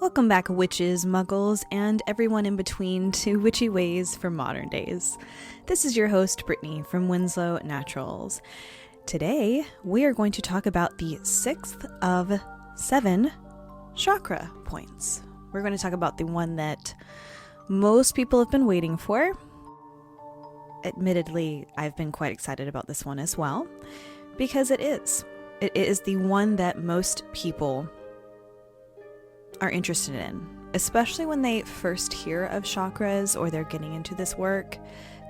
Welcome back, witches, muggles, and everyone in between to Witchy Ways for Modern Days. This is your host, Brittany from Winslow Naturals. Today, we are going to talk about the 6th of 7 chakra points. We're going to talk about the one that most people have been waiting for. Admittedly, I've been quite excited about this one as well, because it is. It is the one that most people are interested in, especially when they first hear of chakras or they're getting into this work.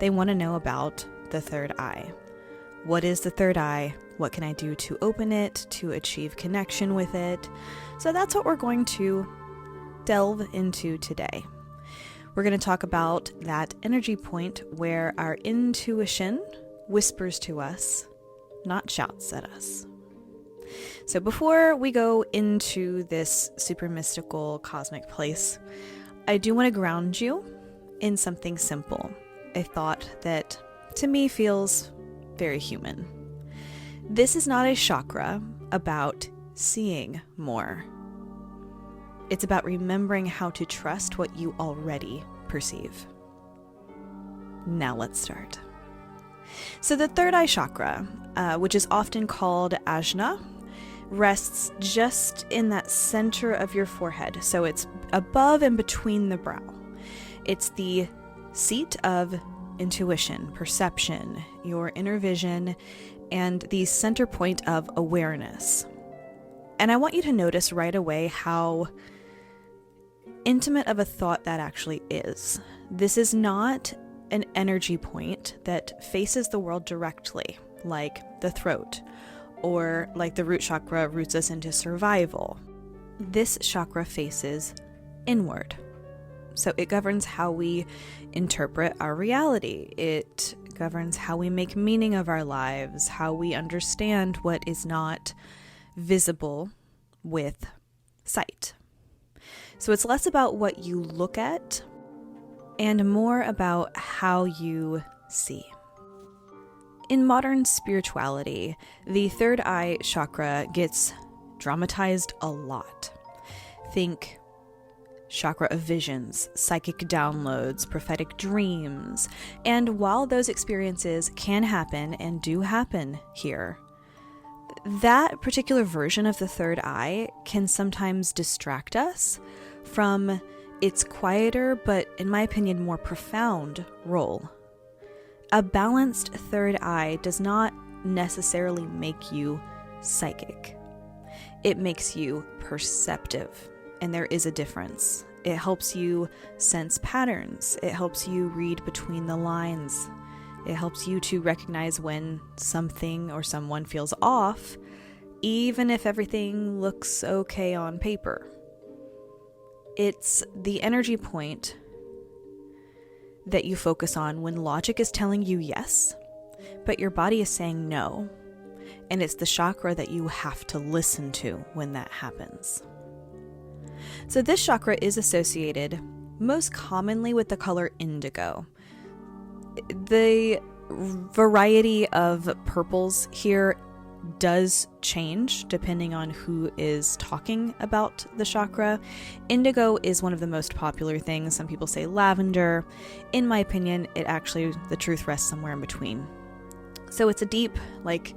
They want to know about the third eye. What is the third eye? What can I do to open it, to achieve connection with it? So that's what we're going to delve into today. We're going to talk about that energy point where our intuition whispers to us, not shouts at us. So before we go into this super mystical cosmic place, I do want to ground you in something simple, a thought that to me feels very human. This is not a chakra about seeing more. It's about remembering how to trust what you already perceive. Now let's start. So the third eye chakra, which is often called Ajna, rests just in that center of your forehead. So it's above and between the brow. It's the seat of intuition, perception, your inner vision, and the center point of awareness. And I want you to notice right away how intimate of a thought that actually is. This is not an energy point that faces the world directly, like the throat, or like the root chakra roots us into survival. This chakra faces inward. So it governs how we interpret our reality. It governs how we make meaning of our lives, how we understand what is not visible with sight. So it's less about what you look at and more about how you see. In modern spirituality, the third eye chakra gets dramatized a lot. Think chakra of visions, psychic downloads, prophetic dreams. And while those experiences can happen and do happen here, that particular version of the third eye can sometimes distract us from its quieter, but in my opinion, more profound role. A balanced third eye does not necessarily make you psychic. It makes you perceptive, and there is a difference. It helps you sense patterns. It helps you read between the lines. It helps you to recognize when something or someone feels off, even if everything looks okay on paper. It's the energy point that you focus on when logic is telling you yes, but your body is saying no. And it's the chakra that you have to listen to when that happens. So this chakra is associated most commonly with the color indigo. The variety of purples here does change depending on who is talking about the chakra. Indigo is one of the most popular things. Some people say lavender. In my opinion, the truth rests somewhere in between. So it's a deep, like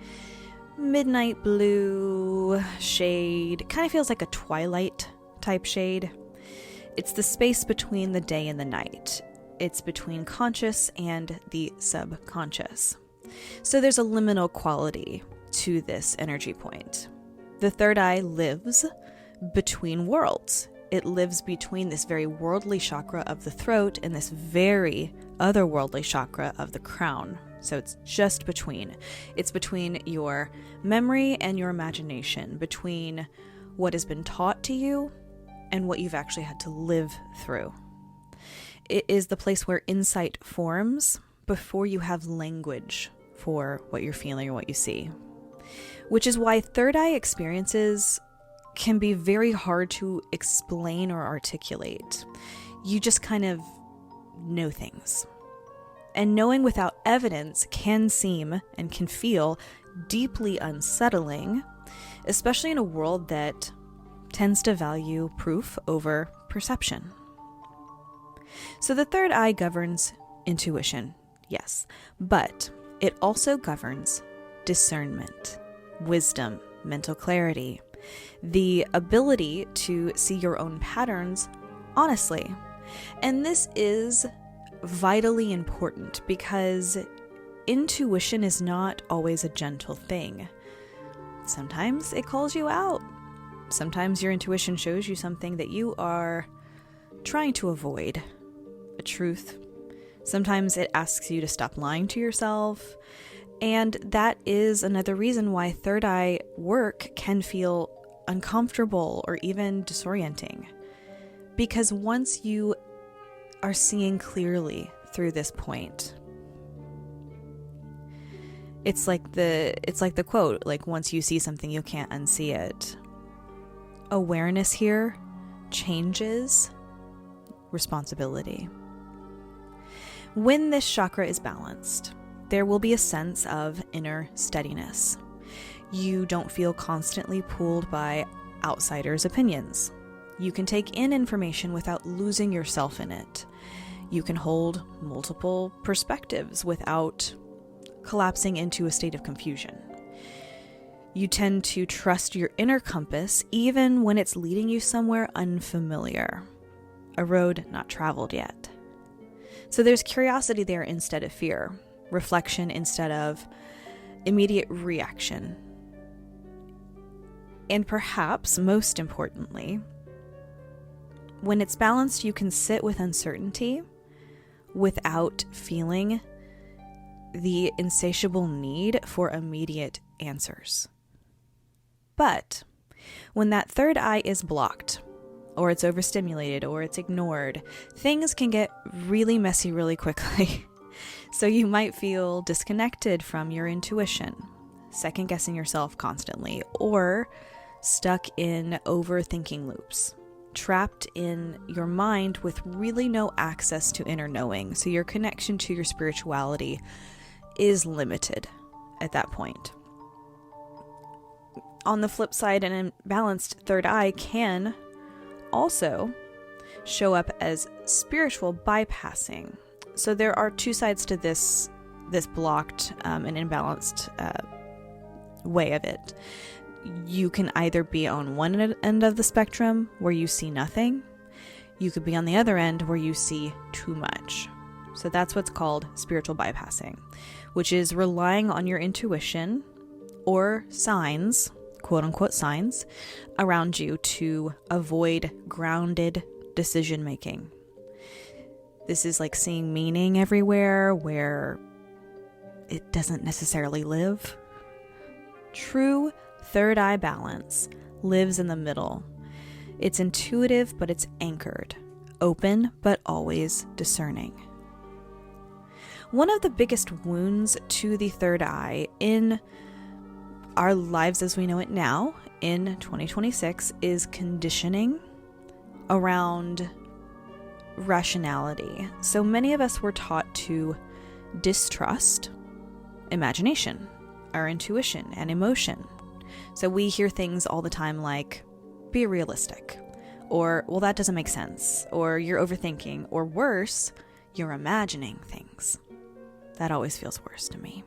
midnight blue shade. It kind of feels like a twilight type shade. It's the space between the day and the night. It's between conscious and the subconscious. So there's a liminal quality to this energy point. The third eye lives between worlds. It lives between this very worldly chakra of the throat and this very otherworldly chakra of the crown. So it's just between. It's between your memory and your imagination, between what has been taught to you and what you've actually had to live through. It is the place where insight forms before you have language for what you're feeling or what you see. Which is why third eye experiences can be very hard to explain or articulate. You just kind of know things. And knowing without evidence can seem and can feel deeply unsettling, especially in a world that tends to value proof over perception. So the third eye governs intuition, yes, but it also governs discernment, wisdom, mental clarity, the ability to see your own patterns honestly. And this is vitally important because intuition is not always a gentle thing. Sometimes it calls you out. Sometimes your intuition shows you something that you are trying to avoid, a truth. Sometimes it asks you to stop lying to yourself. And that is another reason why third eye work can feel uncomfortable or even disorienting. Because once you are seeing clearly through this point, it's like the quote, like once you see something, you can't unsee it. Awareness here changes responsibility. When this chakra is balanced, there will be a sense of inner steadiness. You don't feel constantly pulled by outsiders' opinions. You can take in information without losing yourself in it. You can hold multiple perspectives without collapsing into a state of confusion. You tend to trust your inner compass even when it's leading you somewhere unfamiliar, a road not traveled yet. So there's curiosity there instead of fear, reflection instead of immediate reaction. And perhaps most importantly, when it's balanced, you can sit with uncertainty without feeling the insatiable need for immediate answers. But when that third eye is blocked, or it's overstimulated, or it's ignored, things can get really messy really quickly. So you might feel disconnected from your intuition, second-guessing yourself constantly, or stuck in overthinking loops, trapped in your mind with really no access to inner knowing. So your connection to your spirituality is limited at that point. On the flip side, an imbalanced third eye can also show up as spiritual bypassing. So there are two sides to this blocked and imbalanced way of it. You can either be on one end of the spectrum where you see nothing. You could be on the other end where you see too much. So that's what's called spiritual bypassing, which is relying on your intuition or signs, quote unquote signs, around you to avoid grounded decision making. This is like seeing meaning everywhere where it doesn't necessarily live. True third eye balance lives in the middle. It's intuitive, but it's anchored, open, but always discerning. One of the biggest wounds to the third eye in our lives as we know it now in 2026 is conditioning around rationality. So many of us were taught to distrust imagination, our intuition, and emotion. So we hear things all the time like, be realistic, or, well, that doesn't make sense, or you're overthinking, or worse, you're imagining things. That always feels worse to me.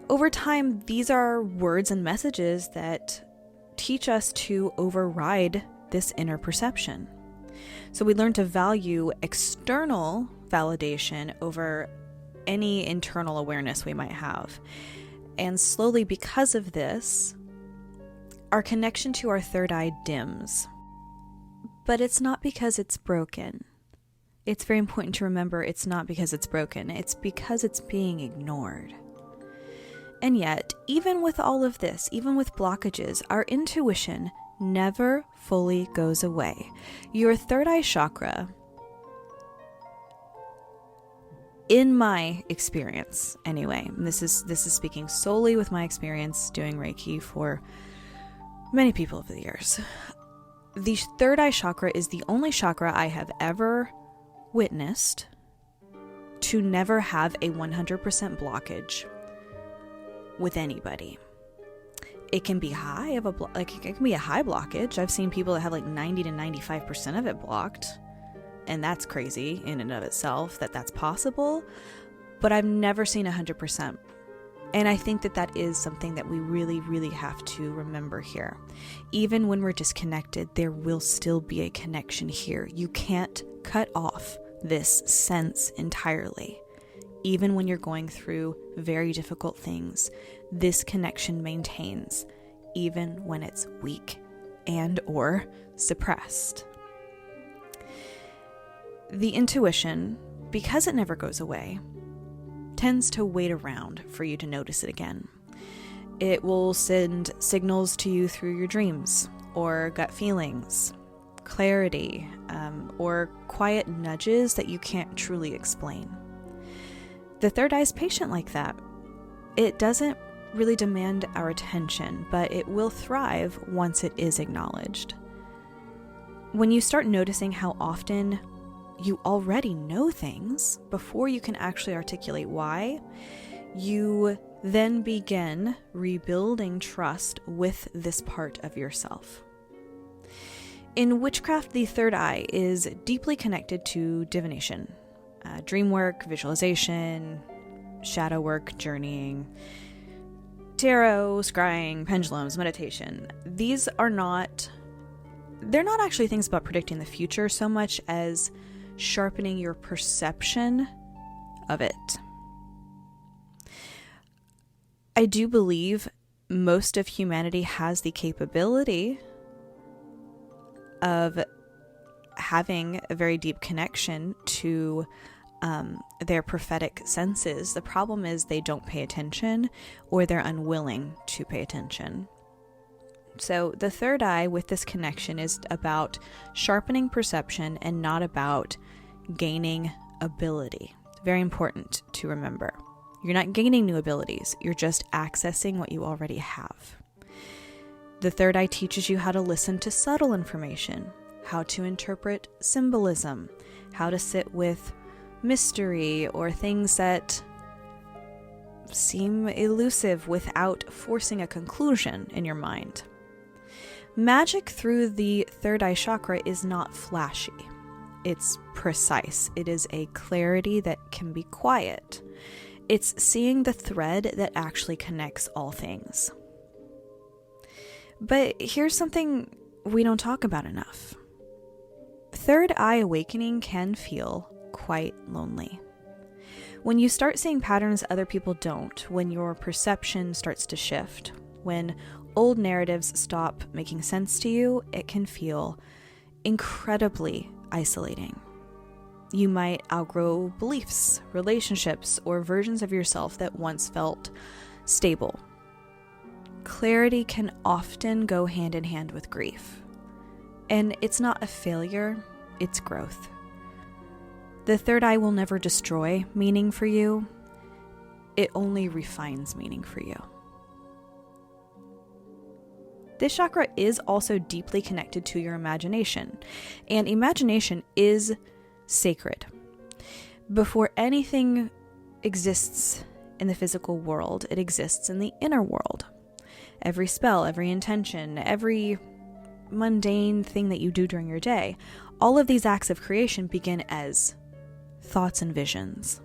Over time, these are words and messages that teach us to override this inner perception. So we learn to value external validation over any internal awareness we might have. And slowly, because of this, our connection to our third eye dims. But it's not because it's broken. It's very important to remember it's not because it's broken. It's because it's being ignored. And yet, even with all of this, even with blockages, our intuition never fully goes away. Your third eye chakra, in my experience anyway, and this is speaking solely with my experience doing Reiki for many people over the years. The third eye chakra is the only chakra I have ever witnessed to never have a 100% blockage with anybody. it can be high it can be a high blockage. I've seen people that have like 90 to 95% of it blocked, and that's crazy in and of itself that that's possible, but I've never seen 100%. And I think that that is something that we really, really have to remember here. Even when we're disconnected, there will still be a connection here. You can't cut off this sense entirely. Even when you're going through very difficult things, this connection maintains, even when it's weak and or suppressed. The intuition, because it never goes away, tends to wait around for you to notice it again. It will send signals to you through your dreams or gut feelings, clarity, or quiet nudges that you can't truly explain. The third eye is patient like that. It doesn't really demand our attention, but it will thrive once it is acknowledged. When you start noticing how often you already know things before you can actually articulate why, you then begin rebuilding trust with this part of yourself. In witchcraft, the third eye is deeply connected to divination, dream work, visualization, shadow work, journeying, tarot, scrying, pendulums, meditation. These are they're not actually things about predicting the future so much as sharpening your perception of it. I do believe most of humanity has the capability of having a very deep connection to their prophetic senses. The problem is they don't pay attention, or they're unwilling to pay attention. So the third eye with this connection is about sharpening perception and not about gaining ability. Very important to remember. You're not gaining new abilities. You're just accessing what you already have. The third eye teaches you how to listen to subtle information, how to interpret symbolism, how to sit with mystery or things that seem elusive without forcing a conclusion in your mind. Magic through the third eye chakra is not flashy. It's precise. It is a clarity that can be quiet. It's seeing the thread that actually connects all things. But here's something we don't talk about enough. Third eye awakening can feel quite lonely. When you start seeing patterns other people don't, when your perception starts to shift, when old narratives stop making sense to you, it can feel incredibly isolating. You might outgrow beliefs, relationships, or versions of yourself that once felt stable. Clarity can often go hand in hand with grief. And it's not a failure, it's growth. The third eye will never destroy meaning for you. It only refines meaning for you. This chakra is also deeply connected to your imagination, and imagination is sacred. Before anything exists in the physical world, it exists in the inner world. Every spell, every intention, every mundane thing that you do during your day, all of these acts of creation begin as thoughts and visions.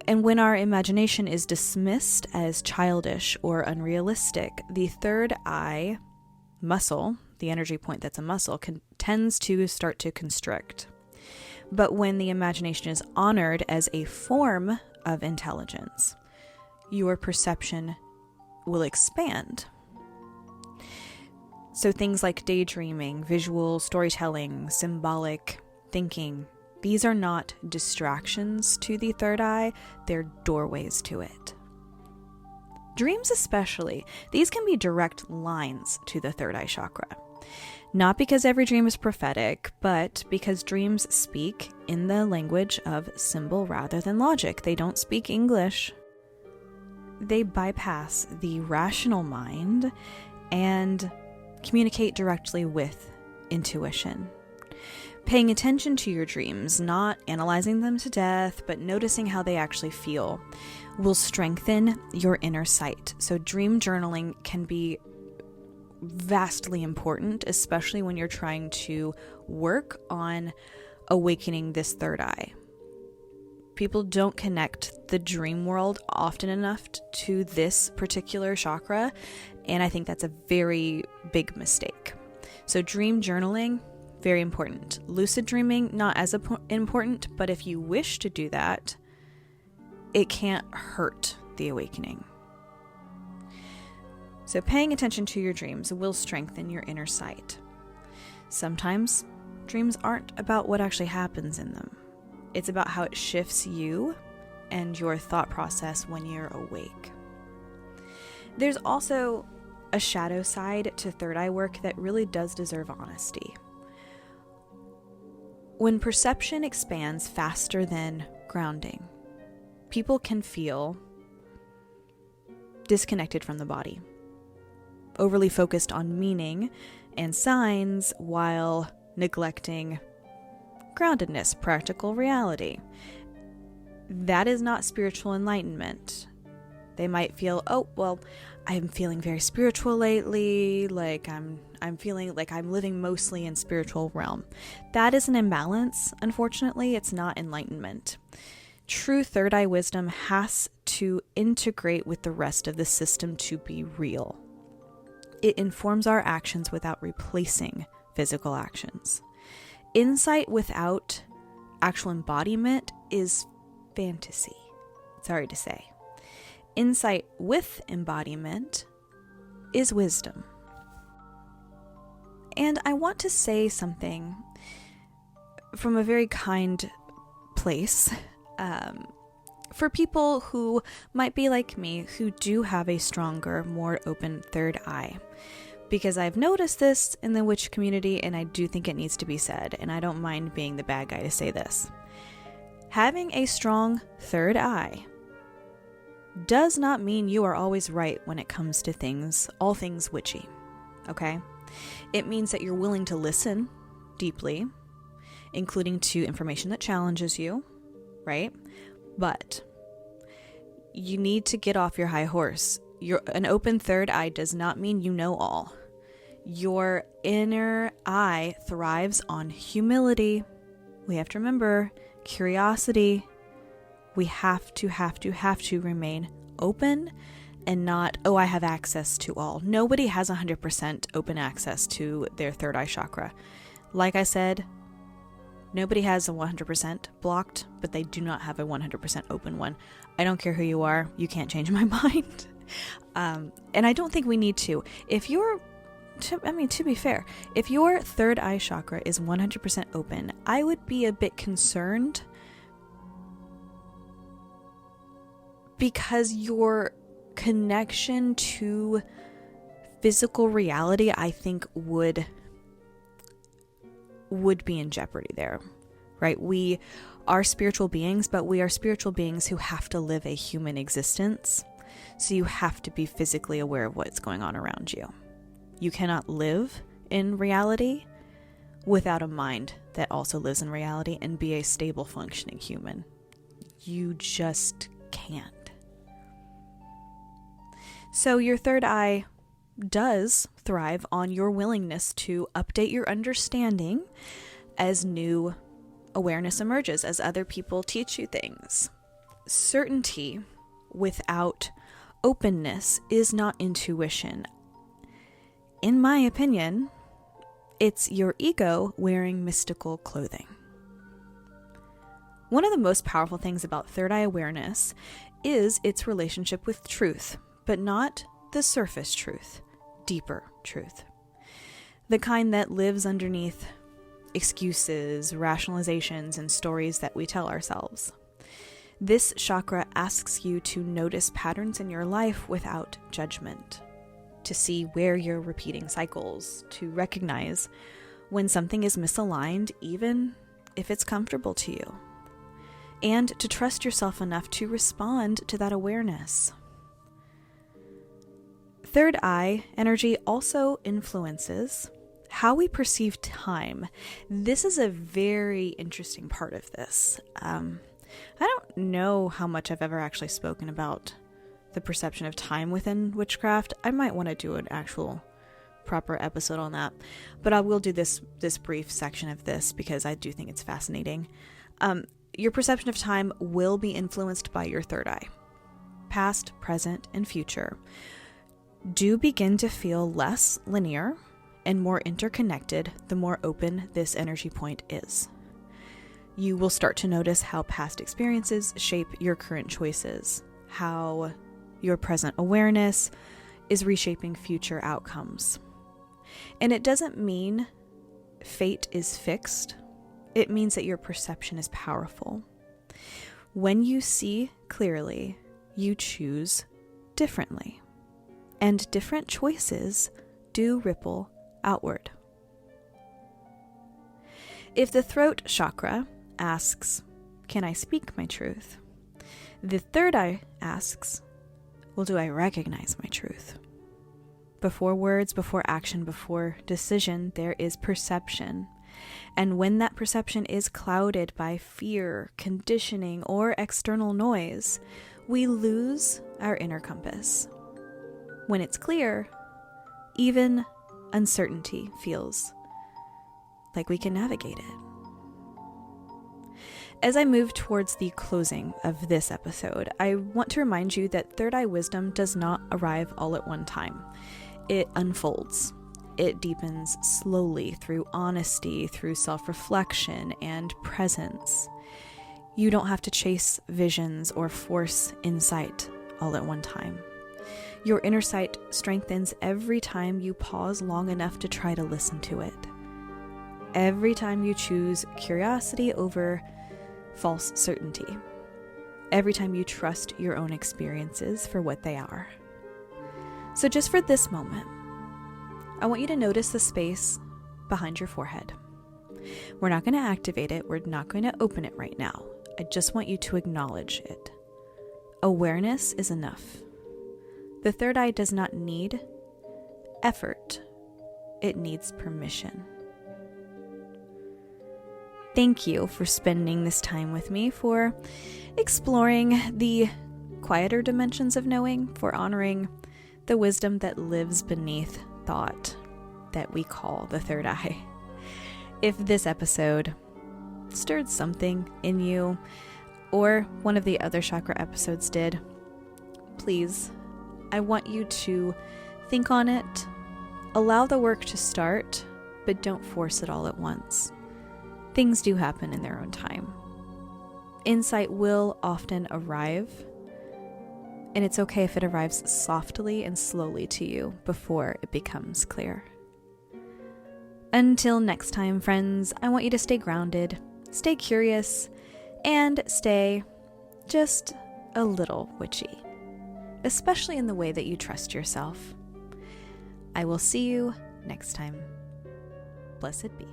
And when our imagination is dismissed as childish or unrealistic, the third eye muscle, the energy point that's a muscle, tends to start to constrict. But when the imagination is honored as a form of intelligence, your perception will expand. So things like daydreaming, visual storytelling, symbolic thinking, these are not distractions to the third eye, they're doorways to it. Dreams especially, these can be direct lines to the third eye chakra. Not because every dream is prophetic, but because dreams speak in the language of symbol rather than logic. They don't speak English. They bypass the rational mind and communicate directly with intuition. Paying attention to your dreams, not analyzing them to death, but noticing how they actually feel, will strengthen your inner sight. So dream journaling can be vastly important, especially when you're trying to work on awakening this third eye. People don't connect the dream world often enough to this particular chakra, and I think that's a very big mistake. So dream journaling, very important. Lucid dreaming, not as important, but if you wish to do that, it can't hurt the awakening. So paying attention to your dreams will strengthen your inner sight. Sometimes dreams aren't about what actually happens in them. It's about how it shifts you and your thought process when you're awake. There's also a shadow side to third eye work that really does deserve honesty. When perception expands faster than grounding, people can feel disconnected from the body, overly focused on meaning and signs while neglecting groundedness, practical reality. That is not spiritual enlightenment. They might feel, oh, well, I'm feeling very spiritual lately, like I'm feeling like I'm living mostly in spiritual realm. That is an imbalance. Unfortunately, it's not enlightenment. True third eye wisdom has to integrate with the rest of the system to be real. It informs our actions without replacing physical actions. Insight without actual embodiment is fantasy. Sorry to say. Insight with embodiment is wisdom. And I want to say something from a very kind place for people who might be like me, who do have a stronger, more open third eye. Because I've noticed this in the witch community, and I do think it needs to be said, and I don't mind being the bad guy to say this. Having a strong third eye does not mean you are always right when it comes to things, all things witchy, okay? It means that you're willing to listen deeply, including to information that challenges you, right? But you need to get off your high horse. An open third eye does not mean you know all. Your inner eye thrives on humility. We have to remember curiosity. We have to remain open and not, oh, I have access to all. Nobody has 100% open access to their third eye chakra. Like I said, nobody has a 100% blocked, but they do not have a 100% open one. I don't care who you are. You can't change my mind. And I don't think we need to. To be fair, if your third eye chakra is 100% open, I would be a bit concerned because your connection to physical reality, I think, would be in jeopardy there, right? We are spiritual beings, but we are spiritual beings who have to live a human existence. So you have to be physically aware of what's going on around you. You cannot live in reality without a mind that also lives in reality and be a stable functioning human. You just can't. So your third eye does thrive on your willingness to update your understanding as new awareness emerges, as other people teach you things. Certainty without openness is not intuition. In my opinion, it's your ego wearing mystical clothing. One of the most powerful things about third eye awareness is its relationship with truth, but not the surface truth, deeper truth. The kind that lives underneath excuses, rationalizations, and stories that we tell ourselves. This chakra asks you to notice patterns in your life without judgment, to see where you're repeating cycles, to recognize when something is misaligned, even if it's comfortable to you, and to trust yourself enough to respond to that awareness. Third eye energy also influences how we perceive time. This is a very interesting part of this. I don't know how much I've ever actually spoken about the perception of time within witchcraft. I might want to do an actual proper episode on that, but I will do this brief section of this because I do think it's fascinating. Your perception of time will be influenced by your third eye. Past, present, and future do begin to feel less linear and more interconnected the more open this energy point is. You will start to notice how past experiences shape your current choices, how your present awareness is reshaping future outcomes. And it doesn't mean fate is fixed. It means that your perception is powerful. When you see clearly, you choose differently. And different choices do ripple outward. If the throat chakra asks, "Can I speak my truth?" the third eye asks, "Well, do I recognize my truth?" Before words, before action, before decision, there is perception. And when that perception is clouded by fear, conditioning, or external noise, we lose our inner compass. When it's clear, even uncertainty feels like we can navigate it. As I move towards the closing of this episode, I want to remind you that third eye wisdom does not arrive all at one time. It unfolds. It deepens slowly through honesty, through self-reflection and presence. You don't have to chase visions or force insight all at one time. Your inner sight strengthens every time you pause long enough to try to listen to it. Every time you choose curiosity over false certainty. Every time you trust your own experiences for what they are. So just for this moment, I want you to notice the space behind your forehead. We're not going to activate it. We're not going to open it right now. I just want you to acknowledge it. Awareness is enough. The third eye does not need effort. It needs permission. Thank you for spending this time with me, for exploring the quieter dimensions of knowing, for honoring the wisdom that lives beneath thought that we call the third eye. If this episode stirred something in you, or one of the other chakra episodes did, please, I want you to think on it, allow the work to start, but don't force it all at once. Things do happen in their own time. Insight will often arrive, and it's okay if it arrives softly and slowly to you before it becomes clear. Until next time, friends, I want you to stay grounded, stay curious, and stay just a little witchy, especially in the way that you trust yourself. I will see you next time. Blessed be.